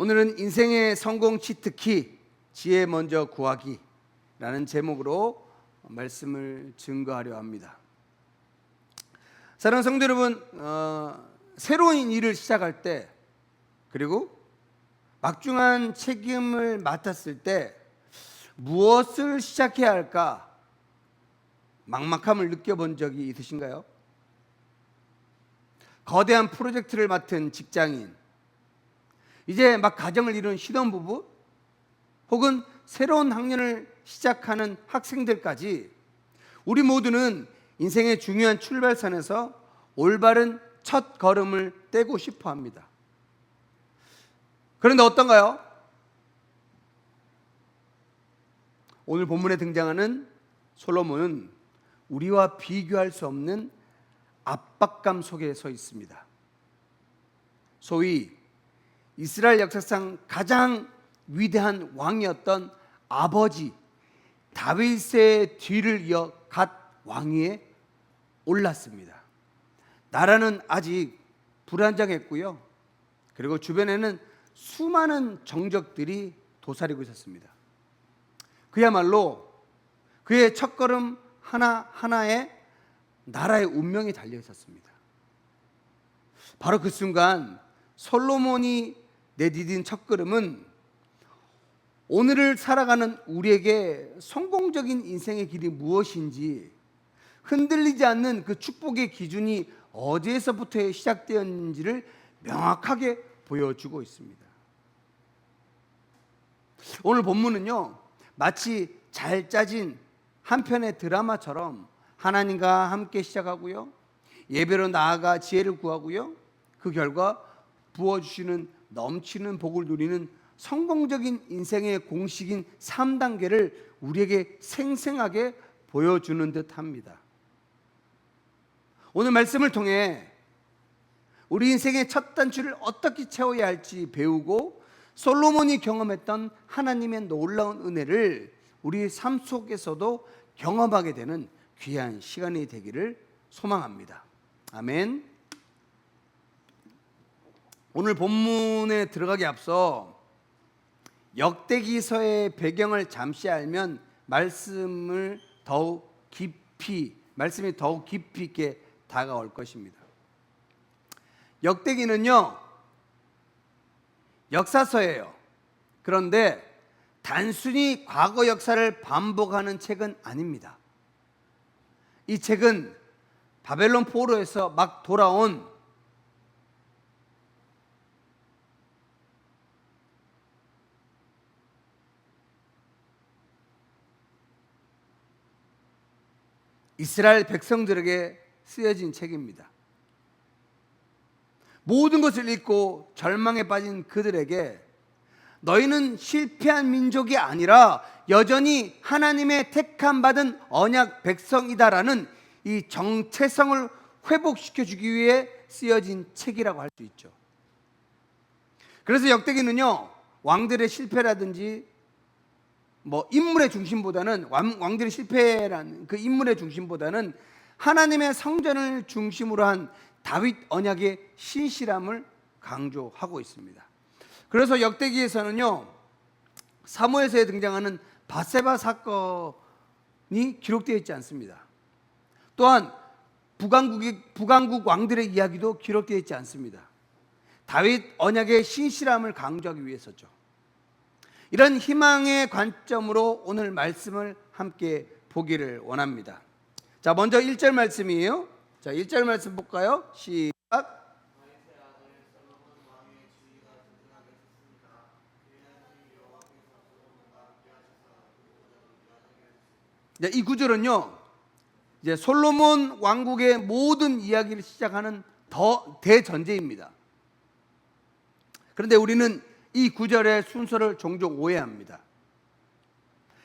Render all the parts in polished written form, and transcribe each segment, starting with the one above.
오늘은 인생의 성공 치트키 지혜 먼저 구하기라는 제목으로 말씀을 증거하려 합니다. 사랑하는 성도 여러분, 새로운 일을 시작할 때 그리고 막중한 책임을 맡았을 때 무엇을 시작해야 할까 막막함을 느껴본 적이 있으신가요? 거대한 프로젝트를 맡은 직장인, 이제 막 가정을 이룬 신혼부부, 혹은 새로운 학년을 시작하는 학생들까지 우리 모두는 인생의 중요한 출발선에서 올바른 첫 걸음을 떼고 싶어 합니다. 그런데 어떤가요? 오늘 본문에 등장하는 솔로몬은 우리와 비교할 수 없는 압박감 속에 서 있습니다. 소위 이스라엘 역사상 가장 위대한 왕이었던 아버지 다윗의 뒤를 이어 갓 왕위에 올랐습니다. 나라는 아직 불안정했고요. 그리고 주변에는 수많은 정적들이 도사리고 있었습니다. 그야말로 그의 첫걸음 하나하나에 나라의 운명이 달려 있었습니다. 바로 그 순간 솔로몬이 내디딘 첫걸음은 오늘을 살아가는 우리에게 성공적인 인생의 길이 무엇인지, 흔들리지 않는 그 축복의 기준이 어디에서부터 시작되었는지를 명확하게 보여주고 있습니다. 오늘 본문은요, 마치 잘 짜진 한 편의 드라마처럼 하나님과 함께 시작하고요, 예배로 나아가 지혜를 구하고요, 그 결과 부어주시는 넘치는 복을 누리는 성공적인 인생의 공식인 3단계를 우리에게 생생하게 보여주는 듯 합니다. 오늘 말씀을 통해 우리 인생의 첫 단추를 어떻게 채워야 할지 배우고 솔로몬이 경험했던 하나님의 놀라운 은혜를 우리 삶 속에서도 경험하게 되는 귀한 시간이 되기를 소망합니다. 아멘. 오늘 본문에 들어가기 앞서 역대기서의 배경을 잠시 알면 말씀이 더욱 깊이 있게 다가올 것입니다. 역대기는요, 역사서예요. 그런데 단순히 과거 역사를 반복하는 책은 아닙니다. 이 책은 바벨론 포로에서 막 돌아온 이스라엘 백성들에게 쓰여진 책입니다. 모든 것을 잃고 절망에 빠진 그들에게 너희는 실패한 민족이 아니라 여전히 하나님의 택함 받은 언약 백성이다라는 이 정체성을 회복시켜주기 위해 쓰여진 책이라고 할 수 있죠. 그래서 역대기는요, 왕들의 실패라든지 인물의 중심보다는, 왕들의 실패라는 그 인물의 중심보다는 하나님의 성전을 중심으로 한 다윗 언약의 신실함을 강조하고 있습니다. 그래서 역대기에서는요, 사무엘서에 등장하는 밧세바 사건이 기록되어 있지 않습니다. 또한 북왕국 왕들의 이야기도 기록되어 있지 않습니다. 다윗 언약의 신실함을 강조하기 위해서죠. 이런 희망의 관점으로 오늘 말씀을 함께 보기를 원합니다. 자, 먼저 1절 말씀이에요. 자, 1절 말씀 볼까요? 시작. 네, 이 구절은요, 이제 솔로몬 왕국의 모든 이야기를 시작하는 대전제입니다. 그런데 우리는 이 구절의 순서를 종종 오해합니다.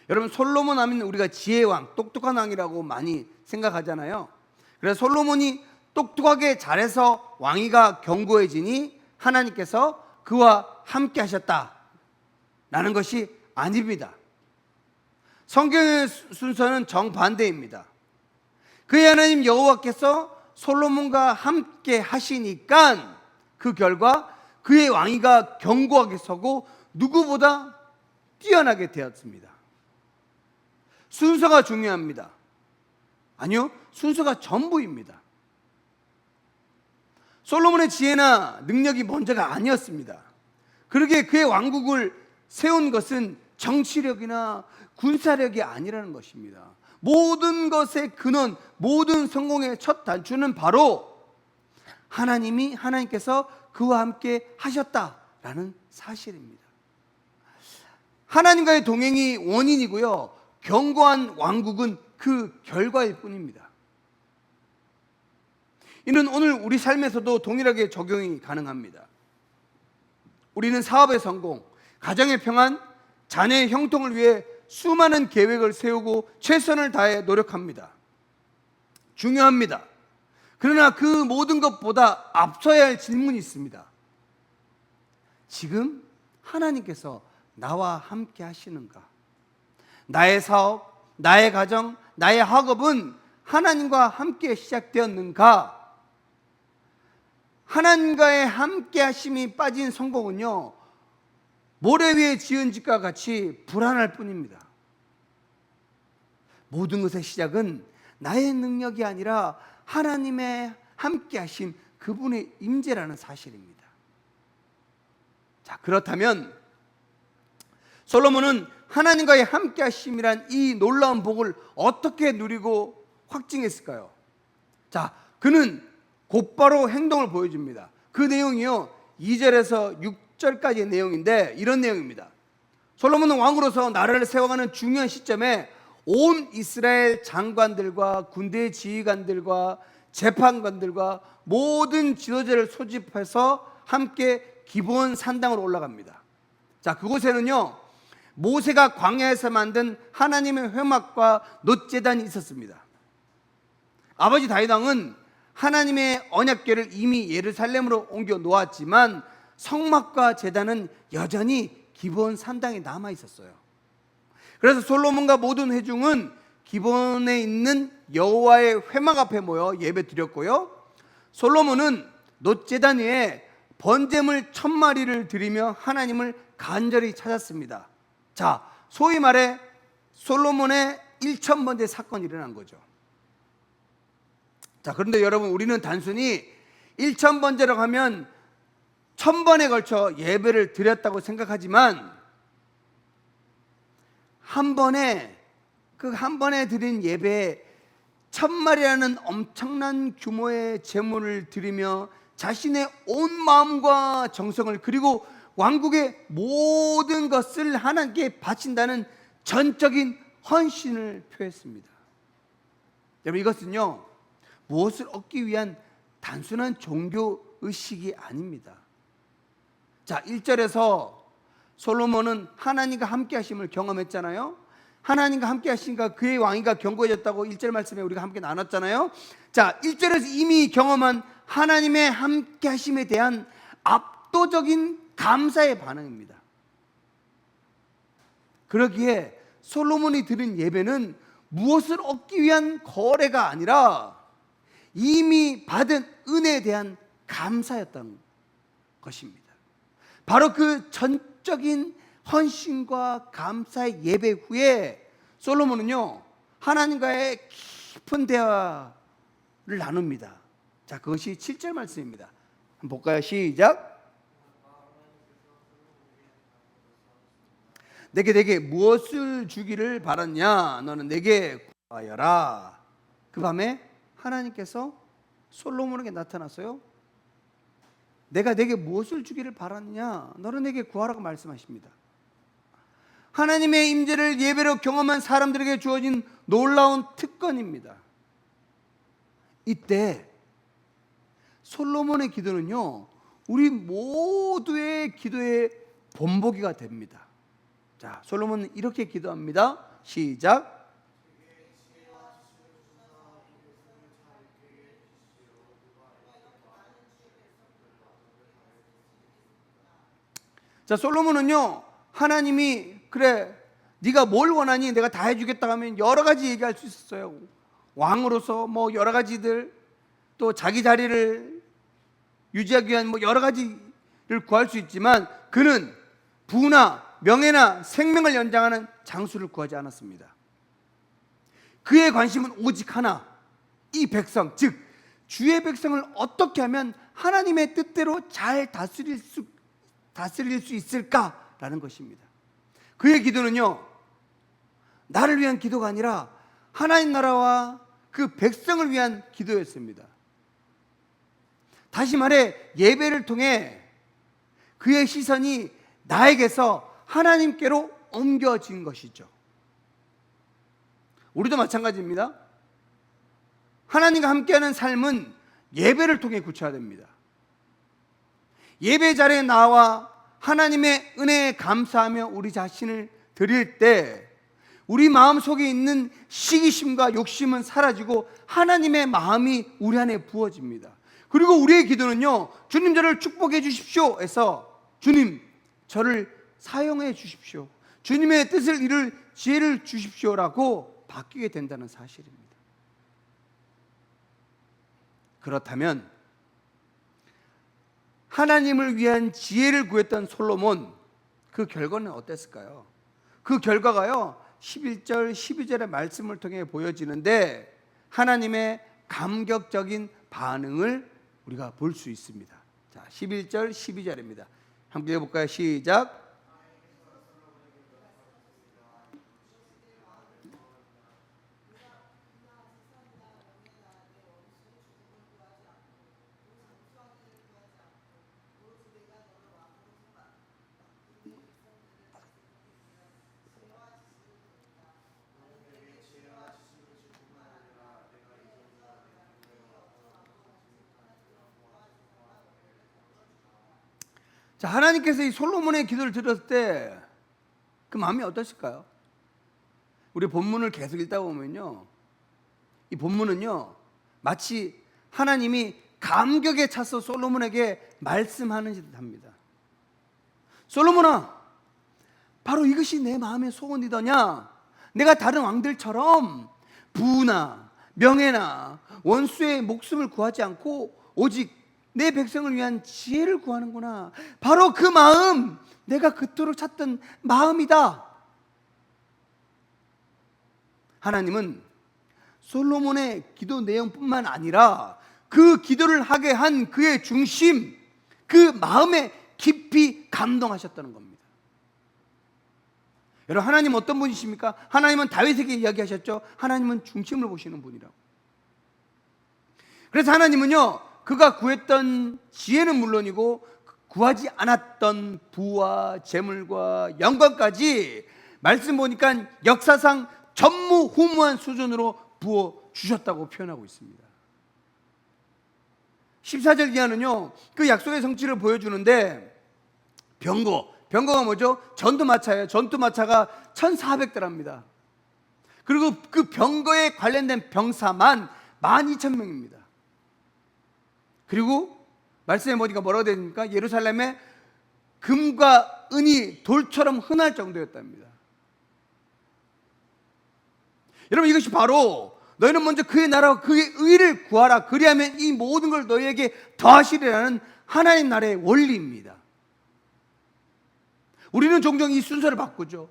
여러분, 솔로몬 하면 우리가 지혜왕, 똑똑한 왕이라고 많이 생각하잖아요. 그래서 솔로몬이 똑똑하게 잘해서 왕위가 견고해지니 하나님께서 그와 함께 하셨다라는 것이 아닙니다. 성경의 순서는 정반대입니다. 그의 하나님 여호와께서 솔로몬과 함께 하시니까 그 결과 그의 왕위가 견고하게 서고 누구보다 뛰어나게 되었습니다. 순서가 중요합니다. 아니요, 순서가 전부입니다. 솔로몬의 지혜나 능력이 먼저가 아니었습니다. 그러기에 그의 왕국을 세운 것은 정치력이나 군사력이 아니라는 것입니다. 모든 것의 근원, 모든 성공의 첫 단추는 바로 하나님께서 그와 함께 하셨다라는 사실입니다. 하나님과의 동행이 원인이고요, 견고한 왕국은 그 결과일 뿐입니다. 이는 오늘 우리 삶에서도 동일하게 적용이 가능합니다. 우리는 사업의 성공, 가정의 평안, 자녀의 형통을 위해 수많은 계획을 세우고 최선을 다해 노력합니다. 중요합니다. 그러나 그 모든 것보다 앞서야 할 질문이 있습니다. 지금 하나님께서 나와 함께 하시는가? 나의 사업, 나의 가정, 나의 학업은 하나님과 함께 시작되었는가? 하나님과의 함께 하심이 빠진 성공은요, 모래 위에 지은 집과 같이 불안할 뿐입니다. 모든 것의 시작은 나의 능력이 아니라 하나님의 함께 하심, 그분의 임재라는 사실입니다. 자, 그렇다면 솔로몬은 하나님과의 함께 하심이란 이 놀라운 복을 어떻게 누리고 확증했을까요? 자, 그는 곧바로 행동을 보여줍니다. 그 내용이요, 2절에서 6절까지의 내용인데 이런 내용입니다. 솔로몬은 왕으로서 나라를 세워가는 중요한 시점에 온 이스라엘 장관들과 군대 지휘관들과 재판관들과 모든 지도자를 소집해서 함께 기브온 산당으로 올라갑니다. 자, 그곳에는요, 모세가 광야에서 만든 하나님의 회막과 놋제단이 있었습니다. 아버지 다윗 왕은 하나님의 언약궤를 이미 예루살렘으로 옮겨 놓았지만 성막과 제단은 여전히 기브온 산당에 남아 있었어요. 그래서 솔로몬과 모든 회중은 기브온에 있는 여호와의 회막 앞에 모여 예배드렸고요, 솔로몬은 놋제단 위에 번제물 1000마리를 드리며 하나님을 간절히 찾았습니다. 자, 소위 말해 솔로몬의 1000번째 사건이 일어난 거죠. 자, 그런데 여러분, 우리는 단순히 1000번째라고 하면 1000번에 걸쳐 예배를 드렸다고 생각하지만 한 번에 드린 예배에 1000마리라는 엄청난 규모의 제물을 드리며 자신의 온 마음과 정성을, 그리고 왕국의 모든 것을 하나님께 바친다는 전적인 헌신을 표했습니다. 여러분, 이것은요, 무엇을 얻기 위한 단순한 종교 의식이 아닙니다. 자, 1절에서 솔로몬은 하나님과 함께 하심을 경험했잖아요. 하나님과 함께 하시니까 그의 왕위가 견고해졌다고 1절 말씀에 우리가 함께 나눴잖아요. 자, 1절에서 이미 경험한 하나님의 함께 하심에 대한 압도적인 감사의 반응입니다. 그러기에 솔로몬이 드린 예배는 무엇을 얻기 위한 거래가 아니라 이미 받은 은혜에 대한 감사였던 것입니다. 바로 그 전적인 헌신과 감사의 예배 후에 솔로몬은요, 하나님과의 깊은 대화를 나눕니다. 자, 그것이 7절 말씀입니다. 한번 볼까요? 시작. 내게 무엇을 주기를 바랐냐? 너는 내게 구하여라. 그 밤에 하나님께서 솔로몬에게 나타나서요, 내가 내게 무엇을 주기를 바랐냐? 너는 내게 구하라고 말씀하십니다. 하나님의 임재를 예배로 경험한 사람들에게 주어진 놀라운 특권입니다. 이때 솔로몬의 기도는요, 우리 모두의 기도의 본보기가 됩니다. 자, 솔로몬은 이렇게 기도합니다. 시작. 자, 솔로몬은요, 하나님이 그래 네가 뭘 원하니 내가 다 해주겠다 하면 여러 가지 얘기할 수 있었어요. 왕으로서 뭐 여러 가지들, 또 자기 자리를 유지하기 위한 뭐 여러 가지 구할 수 있지만 그는 부나 명예나 생명을 연장하는 장수를 구하지 않았습니다. 그의 관심은 오직 하나, 이 백성, 즉 주의 백성을 어떻게 하면 하나님의 뜻대로 잘 다스릴 수 있을까라는 것입니다. 그의 기도는요, 나를 위한 기도가 아니라 하나님 나라와 그 백성을 위한 기도였습니다. 다시 말해 예배를 통해 그의 시선이 나에게서 하나님께로 옮겨진 것이죠. 우리도 마찬가지입니다. 하나님과 함께하는 삶은 예배를 통해 구체화됩니다. 예배 자리에 나와 하나님의 은혜에 감사하며 우리 자신을 드릴 때 우리 마음속에 있는 시기심과 욕심은 사라지고 하나님의 마음이 우리 안에 부어집니다. 그리고 우리의 기도는요, 주님 저를 축복해 주십시오 해서 주님 저를 사용해 주십시오, 주님의 뜻을 이룰 지혜를 주십시오라고 바뀌게 된다는 사실입니다. 그렇다면 하나님을 위한 지혜를 구했던 솔로몬, 그 결과는 어땠을까요? 그 결과가요 11절 12절의 말씀을 통해 보여지는데 하나님의 감격적인 반응을 우리가 볼 수 있습니다. 자, 11절 12절입니다. 함께 읽어볼까요? 시작. 자, 하나님께서 이 솔로몬의 기도를 들었을 때 그 마음이 어떠실까요? 우리 본문을 계속 읽다 보면요, 이 본문은요 마치 하나님이 감격에 차서 솔로몬에게 말씀하는 듯합니다. 솔로몬아, 바로 이것이 내 마음의 소원이더냐? 내가 다른 왕들처럼 부나 명예나 원수의 목숨을 구하지 않고 오직 내 백성을 위한 지혜를 구하는구나. 바로 그 마음, 내가 그토록 찾던 마음이다. 하나님은 솔로몬의 기도 내용뿐만 아니라 그 기도를 하게 한 그의 중심, 그 마음에 깊이 감동하셨다는 겁니다. 여러분, 하나님 어떤 분이십니까? 하나님은 다윗에게 이야기하셨죠. 하나님은 중심을 보시는 분이라고. 그래서 하나님은요, 그가 구했던 지혜는 물론이고 구하지 않았던 부와 재물과 영광까지 말씀 보니까 역사상 전무후무한 수준으로 부어 주셨다고 표현하고 있습니다. 14절 이하는요 그 약속의 성취를 보여주는데 병거가 뭐죠? 전투마차예요. 전투마차가 1,400대랍니다. 그리고 그 병거에 관련된 병사만 12,000명입니다. 그리고 말씀해 보니까 뭐라고 되어 있습니까? 예루살렘에 금과 은이 돌처럼 흔할 정도였답니다. 여러분, 이것이 바로 너희는 먼저 그의 나라와 그의 의를 구하라, 그리하면 이 모든 걸 너희에게 더하시리라는 하나님 나라의 원리입니다. 우리는 종종 이 순서를 바꾸죠.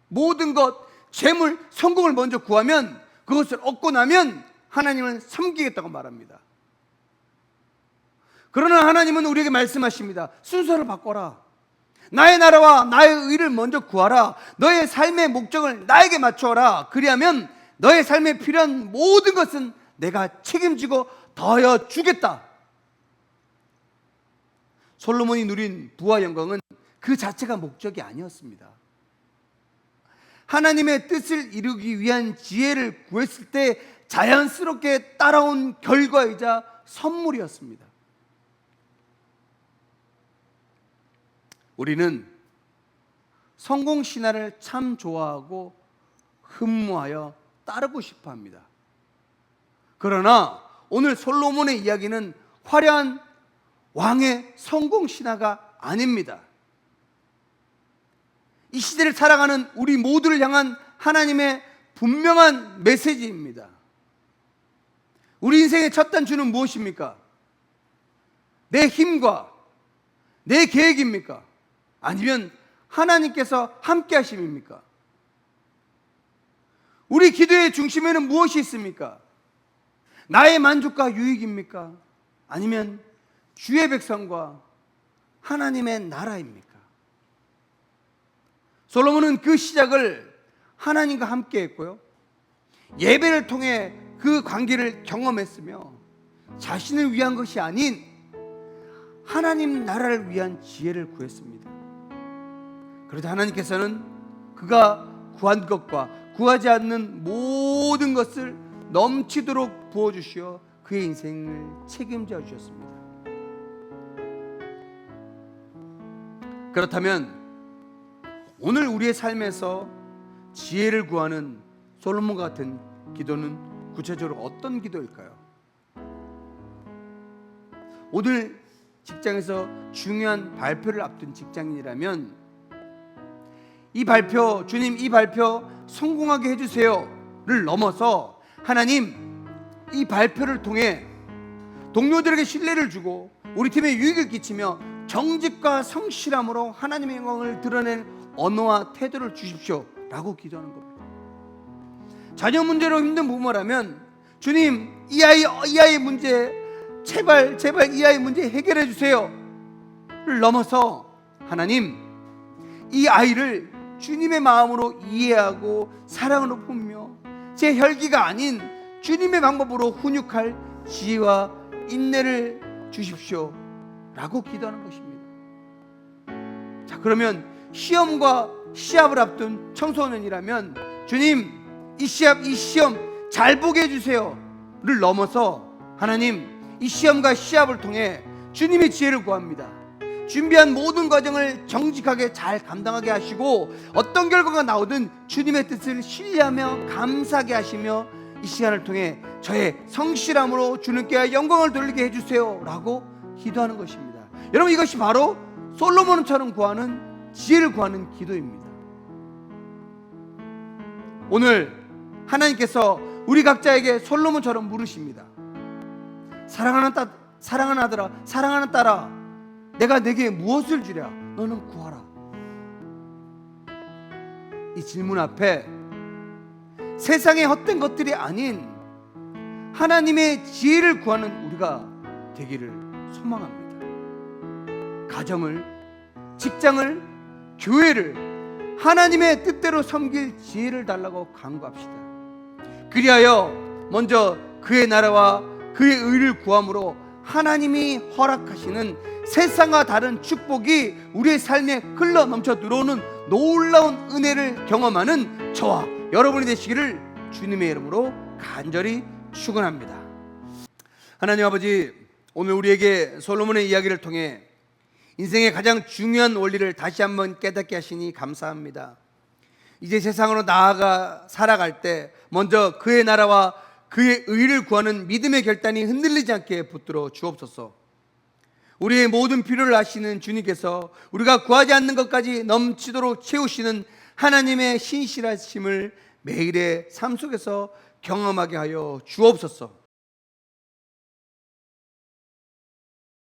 모든 것, 재물, 성공을 먼저 구하면, 그것을 얻고 나면 하나님을 섬기겠다고 말합니다. 그러나 하나님은 우리에게 말씀하십니다. 순서를 바꿔라. 나의 나라와 나의 의를 먼저 구하라. 너의 삶의 목적을 나에게 맞추어라. 그리하면 너의 삶에 필요한 모든 것은 내가 책임지고 더하여 주겠다. 솔로몬이 누린 부와 영광은 그 자체가 목적이 아니었습니다. 하나님의 뜻을 이루기 위한 지혜를 구했을 때 자연스럽게 따라온 결과이자 선물이었습니다. 우리는 성공 신화를 참 좋아하고 흠모하여 따르고 싶어 합니다. 그러나 오늘 솔로몬의 이야기는 화려한 왕의 성공 신화가 아닙니다. 이 시대를 살아가는 우리 모두를 향한 하나님의 분명한 메시지입니다. 우리 인생의 첫 단추는 무엇입니까? 내 힘과 내 계획입니까? 아니면 하나님께서 함께 하심입니까? 우리 기도의 중심에는 무엇이 있습니까? 나의 만족과 유익입니까? 아니면 주의 백성과 하나님의 나라입니까? 솔로몬은 그 시작을 하나님과 함께 했고요, 예배를 통해 그 관계를 경험했으며 자신을 위한 것이 아닌 하나님 나라를 위한 지혜를 구했습니다. 그러자 하나님께서는 그가 구한 것과 구하지 않는 모든 것을 넘치도록 부어주시어 그의 인생을 책임져 주셨습니다. 그렇다면 오늘 우리의 삶에서 지혜를 구하는 솔로몬 같은 기도는 구체적으로 어떤 기도일까요? 오늘 직장에서 중요한 발표를 앞둔 직장인이라면 이 발표, 주님 이 발표 성공하게 해주세요를 넘어서 하나님 이 발표를 통해 동료들에게 신뢰를 주고 우리 팀에 유익을 끼치며 정직과 성실함으로 하나님의 영광을 드러낸 언어와 태도를 주십시오 라고 기도하는 겁니다. 자녀 문제로 힘든 부모라면 주님 이 아이의 문제 제발 이 아이 문제 해결해 주세요를 넘어서 하나님 이 아이를 주님의 마음으로 이해하고 사랑으로 품며 제 혈기가 아닌 주님의 방법으로 훈육할 지혜와 인내를 주십시오 라고 기도하는 것입니다. 자, 그러면 시험과 시합을 앞둔 청소년이라면 주님 이 시험 잘 보게 해주세요를 넘어서 하나님 이 시험과 시합을 통해 주님의 지혜를 구합니다. 준비한 모든 과정을 정직하게 잘 감당하게 하시고 어떤 결과가 나오든 주님의 뜻을 신뢰하며 감사하게 하시며 이 시간을 통해 저의 성실함으로 주님께 영광을 돌리게 해주세요 라고 기도하는 것입니다. 여러분 이것이 바로 솔로몬처럼 구하는 지혜를 구하는 기도입니다. 오늘 하나님께서 우리 각자에게 솔로몬처럼 물으십니다. 사랑하는 아들아, 사랑하는 딸아, 내가 내게 무엇을 주랴? 너는 구하라. 이 질문 앞에 세상의 헛된 것들이 아닌 하나님의 지혜를 구하는 우리가 되기를 소망합니다. 가정을, 직장을, 교회를 하나님의 뜻대로 섬길 지혜를 달라고 간구합시다. 그리하여 먼저 그의 나라와 그의 의를 구함으로 하나님이 허락하시는 세상과 다른 축복이 우리의 삶에 흘러 넘쳐 들어오는 놀라운 은혜를 경험하는 저와 여러분이 되시기를 주님의 이름으로 간절히 축원합니다. 하나님 아버지, 오늘 우리에게 솔로몬의 이야기를 통해 인생의 가장 중요한 원리를 다시 한번 깨닫게 하시니 감사합니다. 이제 세상으로 나아가 살아갈 때 먼저 그의 나라와 그의 의를 구하는 믿음의 결단이 흔들리지 않게 붙들어 주옵소서. 우리의 모든 필요를 아시는 주님께서 우리가 구하지 않는 것까지 넘치도록 채우시는 하나님의 신실하심을 매일의 삶 속에서 경험하게 하여 주옵소서.